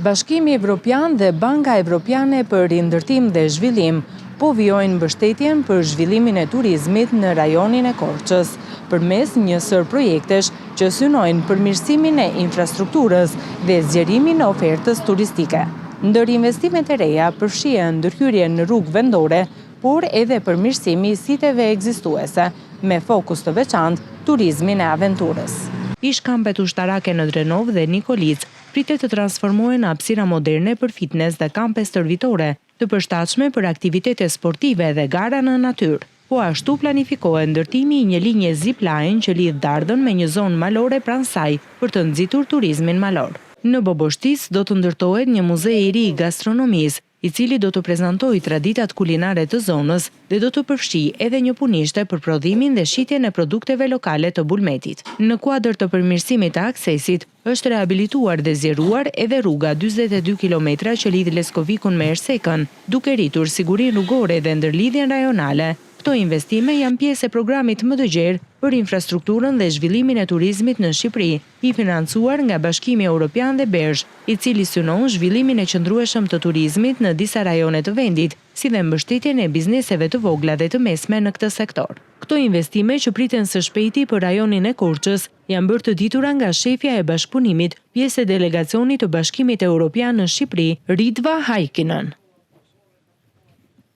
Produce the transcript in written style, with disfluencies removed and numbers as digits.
Bashkimi Evropian dhe Banka Evropiane për Rindërtim dhe Zhvillim po vijojnë mbështetjen për zhvillimin e turizmit në rajonin e Korçës, përmes një sër projektesh që synojnë përmirësimin e infrastrukturës dhe zgjerimin e ofertës turistike. Ndër investimet e reja përfshihen ndërhyrjen në rrugë vendore, por edhe përmirësimi i siteve ekzistuese, me fokus të veçantë turizmin e aventurës. Ish-kampet ushtarake në Drenov dhe Nikolic pritet të transformohen në hapësira moderne për fitnes dhe kampe stërvitore, të përshtatshme për aktivitete sportive dhe gara në natyrë. Po ashtu planifikohet ndërtimi i një linje zip-line që lidh Dardhën me një zonë malore pranë saj për të nxitur turizmin malor. Në Boboshtis do të ndërtohet një muze i ri i gastronomisë, i cili do të prezantojë traditat kulinare të zonës dhe do të përfshijë edhe një punishte për prodhimin dhe shitjen e produkteve lokale të Bulmetit. Në kuadër të përmirësimit të aksesit, është rehabilituar dhe zgjeruar edhe rruga 42 kilometra që lidh Leskovikun me Ersekën, duke rritur sigurinë rrugore dhe ndërlidhjen rajonale. Këto investime janë pjesë e programit më të gjerë për infrastrukturën dhe zhvillimin e turizmit në Shqipëri, i financuar nga Bashkimi Evropian dhe Bergh, i cili synon zhvillimin e qëndrueshëm të turizmit në disa rajone të vendit, si dhe mbështetjen e bizneseve të vogla dhe të mesme në këtë sektor. Këto investime që priten së shpejti për rajonin e Korçës janë bërë të ditura nga shefja e bashkëpunimit, pjesë e delegacionit të Bashkimit Evropian në Shqipëri, Ridva Hajkinen.